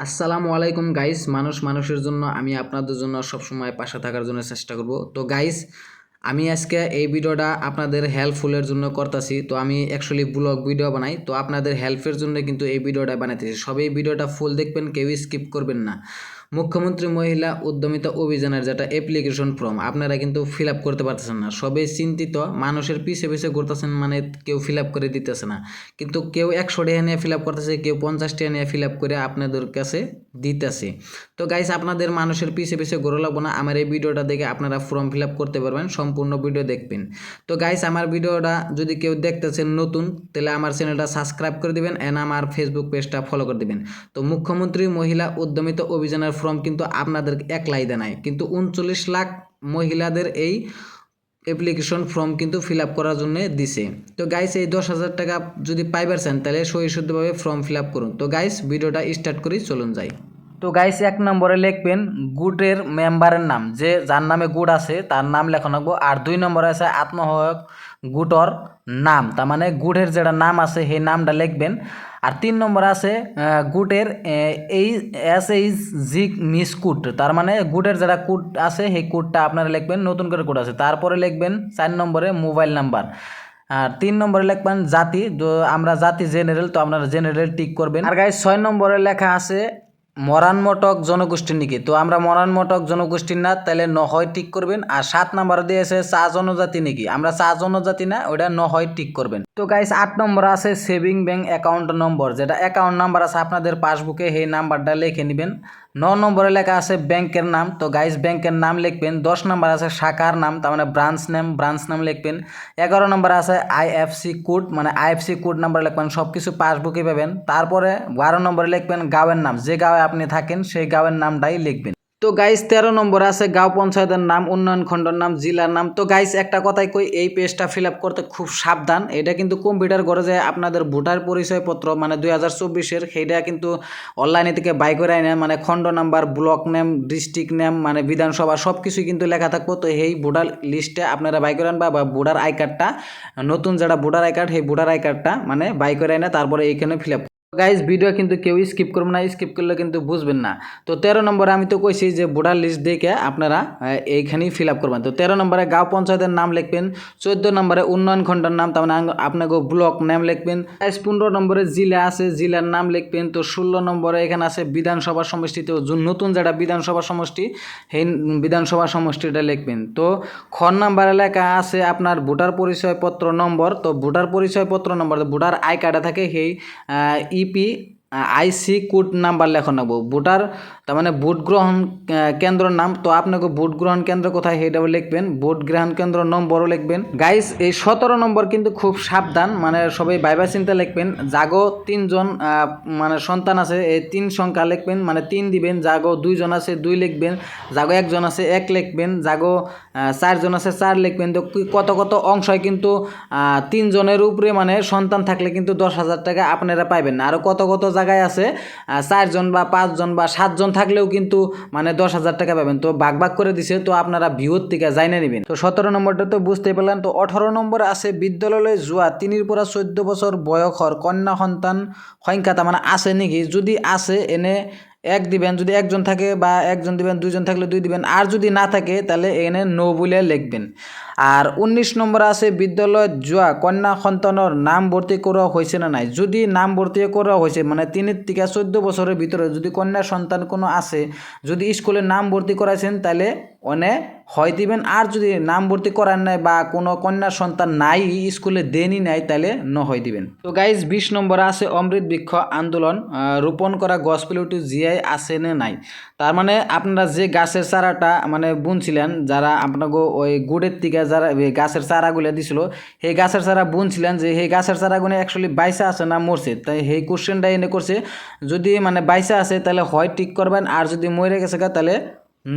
আসসালামু আলাইকুম গাইস। মানুষের জন্য আমি আপনাদের জন্য সবসময় পাশে থাকার জন্য চেষ্টা করব। তো গাইস, আমি আজকে এই ভিডিওটা আপনাদের হেল্পফুলের জন্য করতেছি। তো আমি অ্যাকচুয়ালি ব্লগ ভিডিও বানাই, তো আপনাদের হেল্পের জন্য কিন্তু এই ভিডিওটা বানাইতেছি। সবাই ভিডিওটা ফুল দেখবেন, কেউ স্কিপ করবেন না। মুখ্যমন্ত্রী মহিলা উদ্যমিতা অভিযানের যেটা অ্যাপ্লিকেশন ফর্ম আপনারা কিন্তু ফিল আপ করতে পারতেছেন না। সবাই চিন্তিত, মানুষের পিছে পিছে ঘুরতেছেন, মানে কেউ ফিল আপ করে দিতেছে না। কিন্তু কেউ 100 টাকা নিয়ে ফিল আপ করতেছে, কেউ 50 টাকা নিয়ে ফিল আপ করে আপনাদের কাছে দিতেছে। তো গাইস, আপনাদের মানুষের পিছে পিছে ঘোরা লাগবো না। আমার এই ভিডিওটা দেখে আপনারা ফর্ম ফিল আপ করতে পারবেন, সম্পূর্ণ ভিডিও দেখবেন। তো গাইস, আমার ভিডিওটা যদি কেউ দেখতেছেন নতুন, তাহলে আমার চ্যানেলটা সাবস্ক্রাইব করে দিবেন এন্ড আমার ফেসবুক পেজটা ফলো করে দিবেন। তো মুখ্যমন্ত্রী মহিলা উদ্যমিতা অভিযানের ফর্ম কিন্তু আপনাদের একলাই দেয় নাই, কিন্তু 39 লাখ মহিলাদের এই অ্যাপ্লিকেশন ফর্ম কিন্তু ফিল আপ করার জন্য দিছে। তো গাইস, এই 10,000 টাকা যদি পাইবার চান তাহলে সহিশুদ্ধভাবে ফর্ম ফিল আপ করুন। তো গাইস, ভিডিওটা স্টার্ট করি, চলুন যাই। তো গাইস, 1 নম্বরে লিখবেন গুটের মেম্বারের নাম, যে যার নামে গুট আছে তার নাম লেখা রাখবো। আর 2 নম্বরে আছে আত্মসহায়ক গুটর নাম, তার মানে গুটের যেটা নাম আছে সেই নামটা লিখবেন। আর 3 নম্বর আছে গুটের এই SHG মিস কুট, তার মানে গুটের যেটা কুট আছে সেই কুটটা আপনারা লিখবেন, নতুন করে কুট আছে। তারপরে লিখবেন 4 নম্বরে মোবাইল নাম্বার। আর 3 নম্বরে লিখবেন জাতি, তো আমরা জাতি জেনারেল, তো আপনারা জেনারেল টিক করবেন। আর গাইস, 6 নম্বরে লেখা আছে মরাণমটক জনগোষ্ঠীর নাকি, তো আমরা মরাণমটক জনগোষ্ঠীর না, তাহলে নহয় টিক করবেন। আর 7 নম্বরে দিয়েছে চা জনজাতি নাকি, আমরা চা জনজাতি না, ওটা নহয় টিক করবেন। তো গাইস, 8 নম্বর আছে সেভিং ব্যাংক অ্যাকাউন্ট নম্বর, যেটা অ্যাকাউন্ট নাম্বার আছে আপনাদের পাসবুকে, সেই নাম্বারটা লিখে নেবেন। 9 নম্বরে লেখা আছে ব্যাংকের নাম, তো গাইস ব্যাংকের নাম লিখবেন। 10 নম্বর আছে শাখার নাম, তার মানে ব্রাঞ্চ নাম লিখবেন। 11 নম্বর আছে IFC কোড, মানে IFC কোড নাম্বার লিখবেন, সব কিছু পাসবুকে পাবেন। তারপরে 12 নম্বরে লিখবেন গাঁয়ের নাম, যে গাঁয়ে আপনি থাকেন সেই গাঁয়ের নামটাই লিখবেন। তো গাইস, 13 নম্বরে আছে গাঁও পঞ্চায়েতের নাম, উন্নয়ন খণ্ডের নাম, জেলার নাম। তো গাইস, একটা কথাই কই, এই পেজটা ফিল আপ করতে খুব সাবধান। এটা কিন্তু কম্পিউটার করে যে আপনাদের ভোটার পরিচয়পত্র মানে 2024-এর সেইটা কিন্তু অনলাইনে থেকে বাই করে আনে, মানে খণ্ড number, block name, district name, মানে বিধানসভা সব কিছুই কিন্তু লেখা থাকবো। তো এই ভোটার লিস্টে আপনারা বাই করে আনবা, বা ভোটার আই কার্ডটা, নতুন যেটা ভোটার আই কার্ড, সেই ভোটার আই কার্ডটা মানে বাই করে আনে, তারপরে এইখানে ফিল আপ। গাইজ, ভিডিও কিন্তু কেউ স্কিপ করবেন না, স্কিপ করলে কিন্তু বুঝবেন না। তো 13 নম্বরে আমি তো কইছি যে ভোটার লিস্ট দেখে আপনারা এইখানেই ফিল আপ করবেন। তো 13 নম্বরে গাঁও পঞ্চায়েতের নাম লিখবেন। 14 নম্বরে উন্নয়ন খণ্ডের নাম, তার মানে আপনাকে ব্লক নাম লিখবেন। 15 নম্বরে জেলা আছে, জেলার নাম লিখবেন। তো 16 নম্বরে এখানে আছে বিধানসভা সমষ্টি, তো নতুন যেটা বিধানসভা সমষ্টি সেই বিধানসভা সমষ্টিটা লিখবেন। তো খ নাম্বারে লেখা আছে আপনার ভোটার পরিচয়পত্র নম্বর, তো ভোটার পরিচয়পত্র নম্বর ভোটার আই কার্ডে থাকে সেই IC কোড নাম্বার লেখা নেব। ভোটার তার মানে ভোট গ্রহণ কেন্দ্রের নাম, তো আপনাকে ভোট গ্রহণ কেন্দ্র কোথায় সেটাও লিখবেন। ভোট গ্রহণ কেন্দ্র নম্বরও লিখবেন। গাইস, এই 17 নম্বর কিন্তু খুব সাবধান, মানে সবাই ভাইবা চিন্তা লিখবেন। জাগো 3 জন মানে সন্তান আছে, এই 3 সংখ্যা লিখবেন, মানে 3 দিবেন। জাগো 2 জন আছে 2 লিখবেন। জাগো 1 জন আছে 1 লিখবেন। জাগো 4 জন আছে 4 লিখবেন। তো কত কত অংশয় কিন্তু 3 জনের উপরে মানে সন্তান থাকলে কিন্তু 10,000 টাকা আপনারা পাইবেন না। আরও কত কত জায়গায় আছে 4 জন বা 5 জন বা 7 জন থাকলেও কিন্তু মানে 10,000 টাকা পাবেন। তো ভাগ করে দিছে, তো আপনারা ভিউর থেকে জানিয়ে নেবেন। তো 17 নম্বরটা তো বুঝতে পারলেন। তো 18 নম্বরে আছে বিদ্যালয়ে যোৱা 3-ৰ পৰা 14 বছর বয়সর কন্যা সন্তান সংখ্যা, তার মানে আছে নাকি, যদি আছে এনে 1 দিবেন, যদি 1 জন থাকে বা 1 জন দিবেন, 2 জন থাকলে 2 দিবেন। আর যদি না থাকে তাহলে এনে নো বলে লিখবেন। আর 19 নম্বরে আছে বিদ্যালয়ত যোৱা কন্যা সন্তানের নাম ভর্তি করা হয়েছে না নাই, যদি নাম ভর্তি করা হয়েছে মানে 3 থেকে 14 বছরের ভিতরে যদি কন্যা সন্তান কোনো আছে, যদি স্কুলে নাম ভর্তি করাইছেন তাহলে অনে হয় দিবেন। আর যদি নাম ভর্তি করার নাই বা কোনো কন্যা সন্তান নাই, স্কুলে দেনই নাই, তাহলে ন হয় দিবেন। তো গাইজ, 20 নম্বরে আছে অমৃত বৃক্ষ আন্দোলন রোপণ করা গছগুলোটি জিআই আছে না নাই, তার মানে আপনারা যে গাছের চারাটা মানে বুনছিলেন, যারা আপনাকে ওই গুড়ের থেকে যারা গাছের চারাগুলো দিছিল, সেই গাছের চারা বুনছিলেন, যে সেই গাছের চারাগুলো অ্যাকচুয়ালি বাইসা আছে না মরছে, তাই সেই কোশ্চেনটা এনে করছে। যদি মানে বাইসা আছে তাহলে হয় টিক করবেন, আর যদি মরে গেছে তাহলে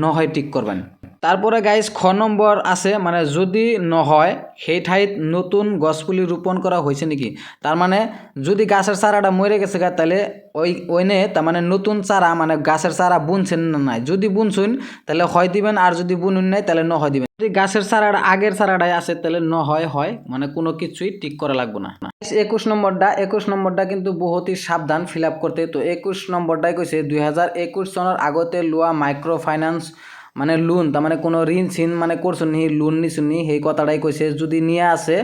ন হয় টিক করবেন। তারপরে গাইজ খ নম্বর আছে মানে যদি নহয় সেই ঠাইত নতুন গছপুলি ৰোপণ করা হয়েছে নাকি, তার মানে যদি গাছের চারাটা মরে গেছে গা তাহলে ওইনে তার মানে নতুন চারা মানে গাছের চারা বুনছেন না নাই, যদি বুনছেন তাহলে হয় দিবেন, আর যদি বুনুন নাই তাহলে ন হয় দিবেন। যদি গাছের চারাটা আগের চারাটাই আছে তাহলে ন হয় হয়, মানে কোনো কিছুই ঠিক করা লাগবে না। 21 নম্বরটা কিন্তু বহুতই সাবধান ফিল আপ করতে। তো 21 নম্বরটাই কইছে 2021 সনের আগতে লোয়া মাইক্রো ফাইন্যান্স মানে লোন, তার মানে কোনো ঋণ ছিন মানে করছুন নি, লোন নিছুন নি, সেই কথাটাই কইছে। যদি নিয়ে আসে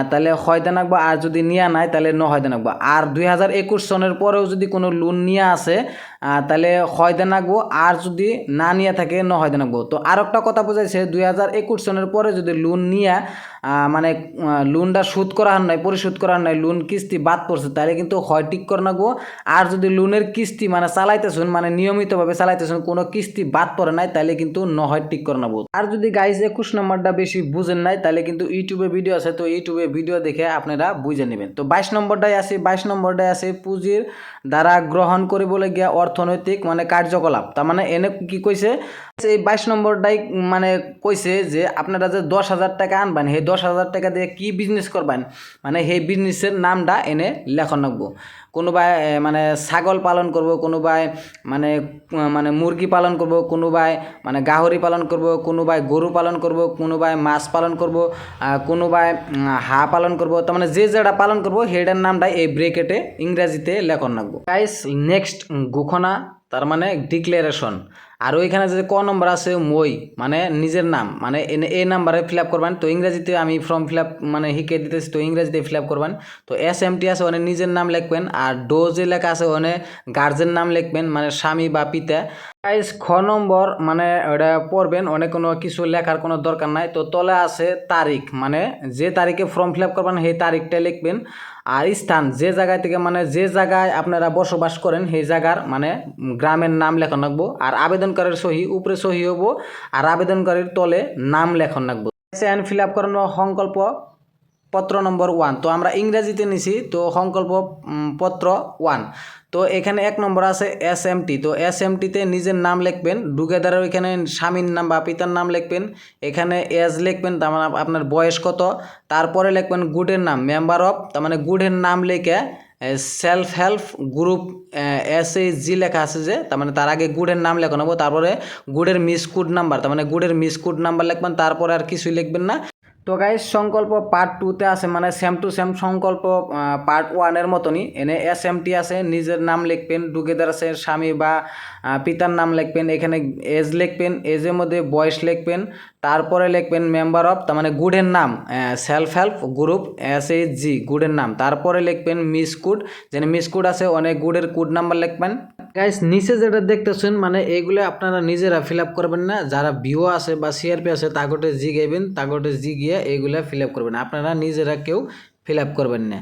তাহলে হয় দেন রাখবো, আর যদি নিয়ে নাই তাহলে ন হয় দেন রাখবো। আর 2021 সনের পরেও যদি কোনো লোন নিয়ে আসে তাহলে হয় দেন রাখবো, আর যদি না নিয়ে থাকে ন হয় দেন রাখবো। তো আর একটা কথা বোঝাইছে 2021 সনের পরে যদি লোন নিয়ে মানে লোনটা শোধ করা হয় নাই, পরিশোধ করা হয় নাই, লোন কিস্তি বাদ পড়ছে, তাহলে কিন্তু হয় ঠিক করে রাখবো। আর যদি লোনের কিস্তি মানে চালাইতেছুন মানে নিয়মিতভাবে চালাইতেছুন, কোনো কিস্তি বাদ পড়ে নাই, তাহলে কিন্তু নহয় ঠিক করে নেবো। আর যদি গাইজ 21 নম্বরটা বেশি বুঝেন নাই তাহলে কিন্তু ইউটিউবে ভিডিও আছে, তো ইউটিউবে ভিডিও দেখে আপনারা বুঝে নেবেন। তো 22 নম্বরটাই আছে, 22 নম্বরটাই আছে পুঁজির দ্বারা গ্রহণ করিবলে গিয়া অর্থনৈতিক মানে কার্যকলাপ। তার মানে এনে কি কইছে, এই 22 নম্বরটাই মানে কইছে যে আপনারা যে 10,000 টাকা আনবেন, সেই 10,000 টাকা দিয়ে কি বিজনেস করবেন মানে সেই বিজনেসের নামটা এনে লেখন রাখবো। কোনোবাই মানে ছাগল পালন করব, কোনোবাই মানে মানে মুরগি পালন করব, কোনোবাই মানে গাহরি পালন করব, কোনোবাই গরু পালন করব, কোনোবাই মাছ পালন করব, কোনোবাই হাঁহ পালন করব। তার মানে যে যেটা পালন করব সেটার নামটাই এই ব্রেকেটে ইংরেজিতে লেখন রাখবো। গাইস নেক্সট ঘোষণা, তার মানে ডিক্লারেশন। আর ওইখানে যে ক নম্বর আছে মই মানে নিজের নাম, মানে এই নাম্বারে ফিল আপ করবেন। তো ইংরেজিতে আমি ফর্ম ফিল আপ মানে শিখে দিতেছি, তো ইংরেজিতে ফিল আপ করবেন। তো SMT আছে ওখানে নিজের নাম লিখবেন, আর ডো যে লেখা আছে ওখানে গার্জেন নাম লিখবেন মানে স্বামী বা পিতা। গাইস খ নম্বর মানে ওটা পড়বেন, অনেক কোনো কিছু লেখার কোনো দরকার নাই। তো তলে আছে তারিখ, মানে যে তারিখে ফর্ম ফিল আপ করবেন সেই তারিখটা লিখবেন। আর স্থান যে জায়গায় থেকে মানে যে জায়গায় আপনারা বসবাস করেন সেই জায়গার মানে গ্রামের নাম লেখন রাখবো। আর আবেদনকারীর সহি উপরে সহি হবো, আর আবেদনকারীর তলে নাম লেখন রাখবো। ফিল আপ করানো সংকল্প পত্র নম্বর 1। তো আমরা ইংরেজিতে নিছি, তো সংকল্প পত্র 1। তো এখানে 1 নম্বর আছে SMT। তো SMTতে নিজের নাম লিখবেন, টুগেদারের ওইখানে স্বামীর নাম বা পিতার নাম লিখবেন, এখানে এজ লিখবেন তার মানে আপনার বয়স কত, তারপরে লিখবেন গুডের নাম মেম্বার অফ, তার মানে গুডের নাম লিখে সেলফ হেল্প গ্রুপ SHG লেখা আছে যে, তার মানে তার আগে গুডের নাম লেখা নেবো, তারপরে গুডের মিস কোড নাম্বার, তার মানে গুডের মিস কোড নাম্বার লিখবেন, তারপরে আর কিছুই লিখবেন না। তো গাইস সংকল্প পার্ট 2তে আছে মানে সেম টু সেম সংকল্প পার্ট 1-এর মতনই। এনে SMT আছে নিজের নাম লিখবেন, টুগেদার আছে স্বামী বা পিতার নাম লিখবেন, এখানে এজ লিখবেন, এজের মধ্যে বয়স লিখবেন, তারপরে লিখবেন মেম্বার অফ, তার মানে গুডের নাম সেলফ হেল্প গ্রুপ SHG গুডের নাম, তারপরে লিখবেন মিস কোড, যেন মিস কোড আছে অনেক গুডের কোড নাম্বার লিখবেন। গাইস নিচে যেটা দেখতেছেন মানে এইগুলো আপনারা নিজেরা ফিল আপ করবেন না, যারা ভিও আছে বা CRP আছে তাগোটে জিগাইবেন, তাগোটে জিগিয়ে এইগুলা ফিল আপ করবেন, আপনারা নিজেরা কেউ ফিল আপ করবেন না।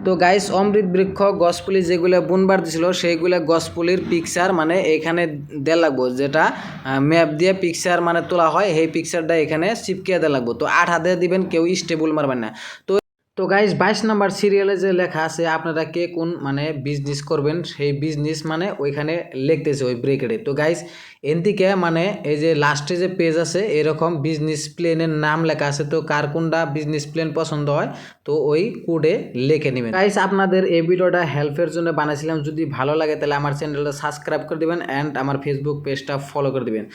তো গাইস অমৃত বৃক্ষ গছপুলি যেগুলো বুনবার দিছিল সেইগুলো গছপুলির পিকচার মানে এখানে দেওয়া লাগবো, যেটা ম্যাপ দিয়ে পিকচার মানে তোলা হয় সেই পিকচারটা এখানে চিপকিয়ে দেওয়া লাগবো। তো 8 হাতে দিবেন, কেউ স্টেবল মারবেন না। তো গাইস 22 নাম্বার সিরিয়ালে যে লেখা আছে আপনারা কে কোন মানে বিজনেস করবেন সেই বিজনেস মানে ওইখানে লিখতেছে ওই ব্রেকেটে। তো গাইস এদিকে মানে এই যে লাস্টে যে পেজ আছে এরকম বিজনেস প্ল্যানের নাম লেখা আছে, তো কার কোনটা বিজনেস প্ল্যান পছন্দ হয় তো ওই কোডে লিখে নেবেন। গাইস আপনাদের এই ভিডিওটা হেল্পের জন্য বানাইছিলাম, যদি ভালো লাগে তাহলে আমার চ্যানেলটা সাবস্ক্রাইব করে দিবেন অ্যান্ড আমার ফেসবুক পেজটা ফলো করে দিবেন।